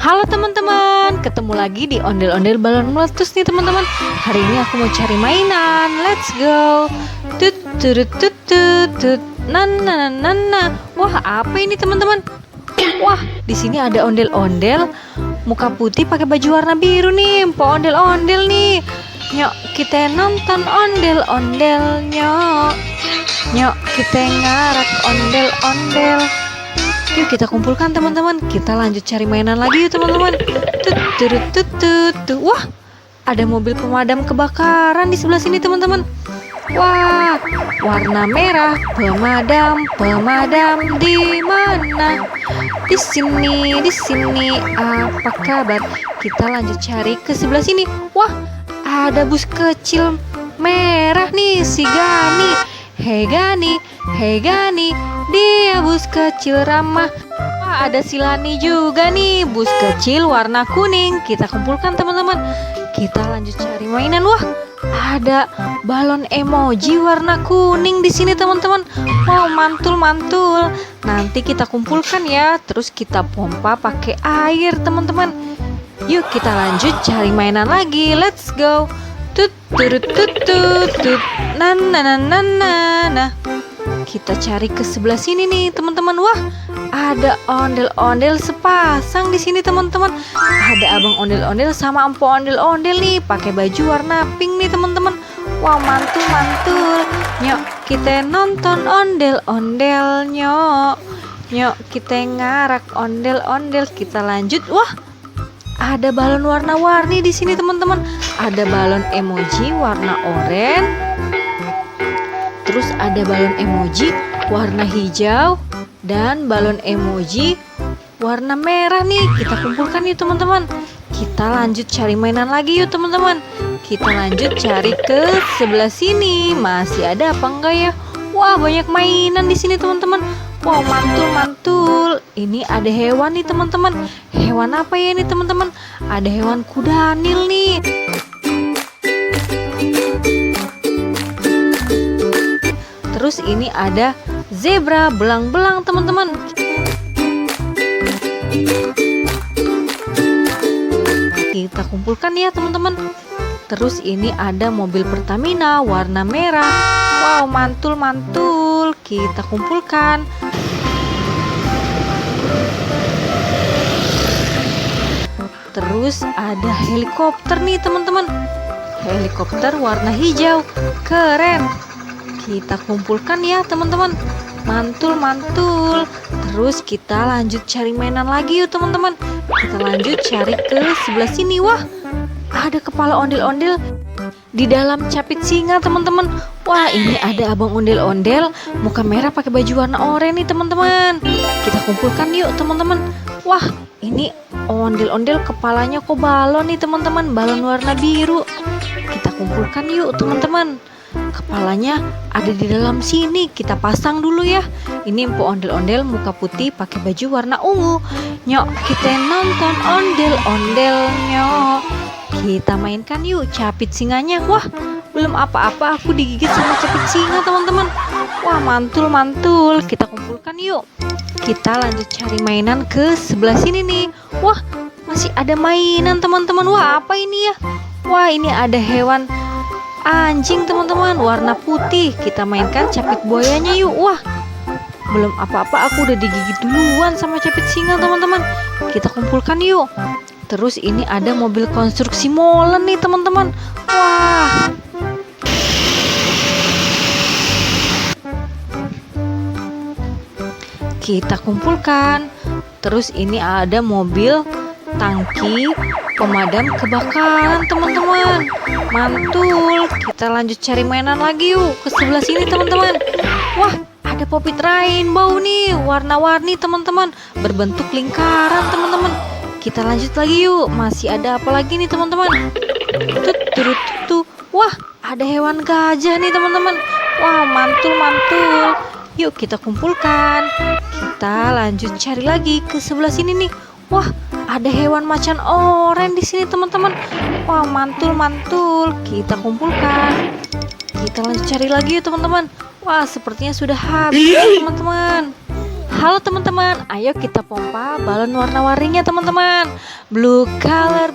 Halo teman-teman, ketemu lagi di ondel-ondel balon meletus nih teman-teman. Hari ini aku mau cari mainan. Let's go. Tut tut tut tut tut. Nana nana. Wah, apa ini teman-teman? Wah, di sini ada ondel-ondel muka putih pakai baju warna biru nih. Po ondel-ondel nih. Nyok, kita nonton ondel-ondel nyok. Nyok, kita ngarak ondel-ondel. Yuk kita kumpulkan teman-teman. Kita lanjut cari mainan lagi yuk teman-teman. Wah, ada mobil pemadam kebakaran di sebelah sini teman-teman. Wah, warna merah. Pemadam di mana? Di sini, di sini. Apa kabar? Kita lanjut cari ke sebelah sini. Wah, ada bus kecil merah nih, si Gani. Hei Gani, hei Gani, dia bus kecil ramah. Wah, ada si Lani juga nih, bus kecil warna kuning. Kita kumpulkan teman-teman. Kita lanjut cari mainan. Wah, ada balon emoji warna kuning di sini teman-teman. Wow, mantul-mantul. Nanti kita kumpulkan ya, terus kita pompa pakai air teman-teman. Yuk kita lanjut cari mainan lagi. Let's go. Tut tut tut tut tut. Nah. Kita cari ke sebelah sini nih teman-teman. Wah, ada ondel-ondel sepasang di sini teman-teman. Ada abang ondel-ondel sama empo ondel-ondel nih pakai baju warna pink nih teman-teman. Wow, mantul-mantul. Nyok, kita nonton ondel-ondel nyok. Nyok, kita ngarak ondel-ondel. Kita lanjut. Wah, ada balon warna-warni di sini teman-teman. Ada balon emoji warna oranye. Terus ada balon emoji warna hijau dan balon emoji warna merah nih. Kita kumpulkan yuk teman-teman. Kita lanjut cari mainan lagi yuk teman-teman. Kita lanjut cari ke sebelah sini. Masih ada apa enggak ya? Wah, banyak mainan di sini teman-teman. Wow, mantul-mantul. Ini ada hewan nih teman-teman. Hewan apa ya ini teman-teman? Ada hewan kudanil nih. Terus ini ada zebra belang-belang teman-teman. Kita kumpulkan ya teman-teman. Terus ini ada mobil Pertamina warna merah. Wow, mantul-mantul. Kita kumpulkan. Terus ada helikopter nih teman-teman. Helikopter warna hijau. Keren. Kita kumpulkan ya teman-teman. Mantul-mantul. Terus kita lanjut cari mainan lagi yuk teman-teman. Kita lanjut cari ke sebelah sini. Wah, ada kepala ondel-ondel di dalam capit singa teman-teman. Wah, ini ada abang ondel-ondel muka merah pakai baju warna oranye nih teman-teman. Kita kumpulkan yuk teman-teman. Wah, ini ondel-ondel kepalanya kok balon nih teman-teman. Balon warna biru. Kita kumpulkan yuk teman-teman. Kepalanya ada di dalam sini. Kita pasang dulu ya. Ini empo ondel-ondel muka putih pakai baju warna ungu. Nyok, kita nonton ondel-ondel nyok. Kita mainkan yuk capit singanya. Wah, belum apa-apa aku digigit sama capit singa teman-teman. Wah, mantul-mantul. Kita kumpulkan yuk. Kita lanjut cari mainan ke sebelah sini nih. Wah, masih ada mainan teman-teman. Wah, apa ini ya? Wah, ini ada hewan anjing teman-teman warna putih. Kita mainkan capit buayanya yuk. Wah, belum apa-apa aku udah digigit duluan sama capit singa teman-teman. Kita kumpulkan yuk. Terus ini ada mobil konstruksi molen nih teman-teman. Wah, kita kumpulkan. Terus ini ada mobil tangki pemadam kebakaran teman-teman. Mantul. Kita lanjut cari mainan lagi yuk ke sebelah sini teman-teman. Wah, ada popit rainbow nih warna-warni teman-teman, berbentuk lingkaran teman-teman. Kita lanjut lagi yuk. Masih ada apa lagi nih teman-teman? Tuh. Wah, ada hewan gajah nih teman-teman. Wah, mantul-mantul. Yuk kita kumpulkan. Kita lanjut cari lagi ke sebelah sini nih. Wah, ada hewan macan oranye di sini teman-teman. Wah, mantul-mantul. Kita kumpulkan. Kita lanjut cari lagi yuk teman-teman. Wah, sepertinya sudah habis teman-teman. Halo teman-teman, ayo kita pompa balon warna-warninya teman-teman. Blue color,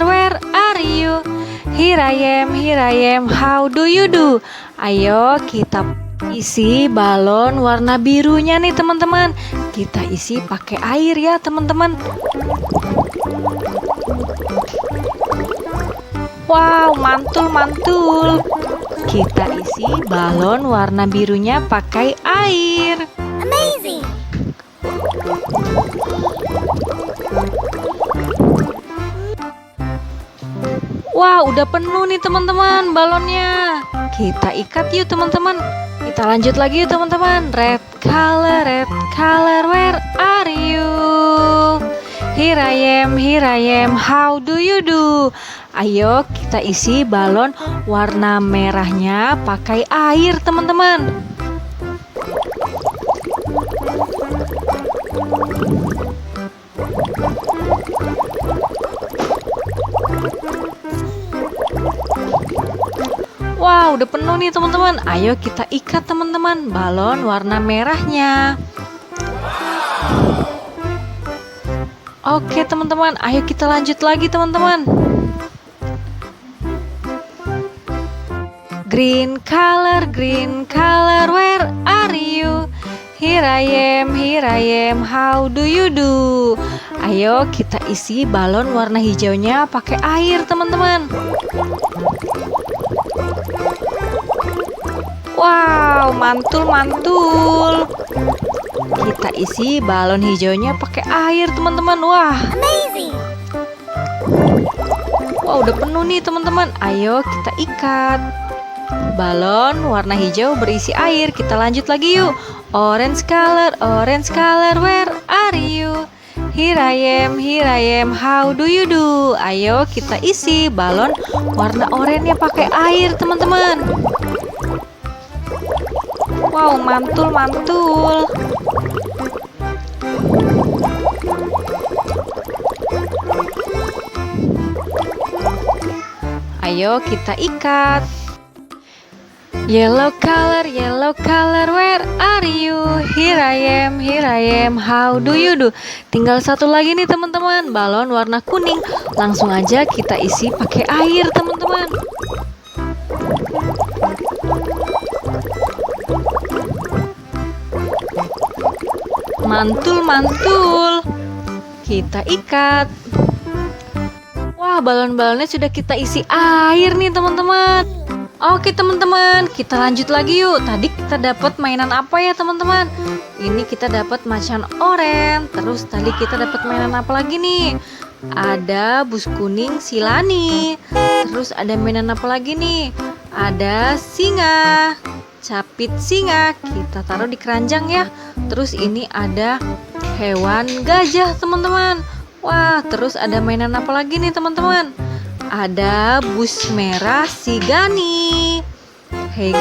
where are you? Here I am, how do you do? Ayo kita isi balon warna birunya nih teman-teman. Kita isi pakai air ya teman-teman. Wow, mantul. Kita isi balon warna birunya pakai air. Amazing! Wah, udah penuh nih teman-teman balonnya. Kita ikat yuk teman-teman. Kita lanjut lagi yuk teman-teman. Red color, where are you? Here I am, how do you do? Ayo kita isi balon warna merahnya pakai air teman-teman. Wow, udah penuh nih teman-teman. Ayo kita ikat teman-teman balon warna merahnya. Oke teman-teman, ayo kita lanjut lagi teman-teman. Green color, where are you? Here I am, how do you do? Ayo kita isi balon warna hijaunya pakai air teman-teman. Wow, mantul. Kita isi balon hijaunya pakai air teman-teman. Wah, Amazing! wow, udah penuh nih teman-teman. Ayo kita ikat balon warna hijau berisi air. Kita lanjut lagi yuk. Orange color, where are you? Here I am, how do you do? Ayo kita isi balon warna oranye pakai air teman-teman. Wow, mantul. Ayo kita ikat. Yellow color, where are you? Here I am, how do you do? Tinggal satu lagi nih teman-teman, balon warna kuning. Langsung aja kita isi pakai air teman-teman. Mantul. Kita ikat. Wah, balon-balonnya sudah kita isi air nih teman-teman. Oke teman-teman, kita lanjut lagi yuk. Tadi kita dapat mainan apa ya teman-teman? Ini kita dapat macan oranye. Terus tadi kita dapat mainan apa lagi nih? Ada bus kuning Silani. Terus ada mainan apa lagi nih? Ada singa, capit singa. Kita taruh di keranjang ya. Terus ini ada hewan gajah teman-teman. Wah, terus ada mainan apa lagi nih teman-teman? Ada bus merah si Gani. Hei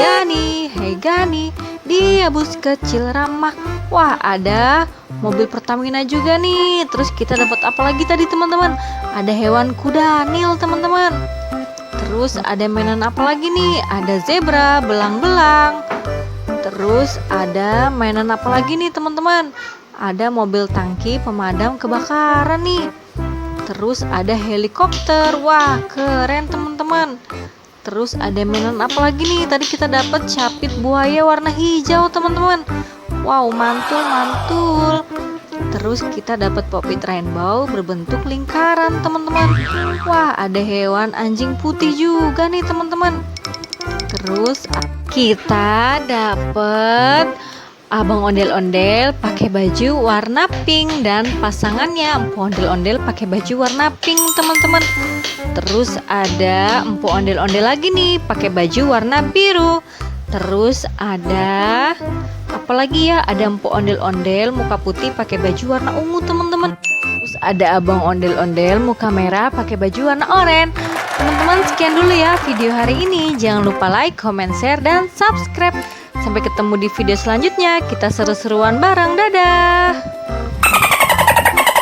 Gani, dia bus kecil ramah. Wah, ada mobil Pertamina juga nih. Terus kita dapat apa lagi tadi teman-teman? Ada hewan kudanil teman-teman. Terus ada mainan apa lagi nih? Ada zebra, belang-belang. Terus ada mainan apa lagi nih teman-teman? Ada mobil tangki pemadam kebakaran nih. Terus ada helikopter. Wah, keren teman-teman. Terus ada mainan apa lagi nih? Tadi kita dapat capit buaya warna hijau teman-teman. Wow, mantul. Terus kita dapat popit rainbow berbentuk lingkaran teman-teman. Wah, ada hewan anjing putih juga nih teman-teman. Terus kita dapat abang ondel-ondel pakai baju warna pink dan pasangannya empu ondel-ondel pakai baju warna pink teman-teman. Terus ada empu ondel-ondel lagi nih pakai baju warna biru. Terus ada apa lagi ya? Ada empu ondel-ondel muka putih pakai baju warna ungu teman-teman. Terus ada abang ondel-ondel muka merah pakai baju warna oranye. Teman-teman, sekian dulu ya video hari ini. Jangan lupa like, comment, share, dan subscribe. Sampai ketemu di video selanjutnya. Kita seru-seruan bareng. Dadah.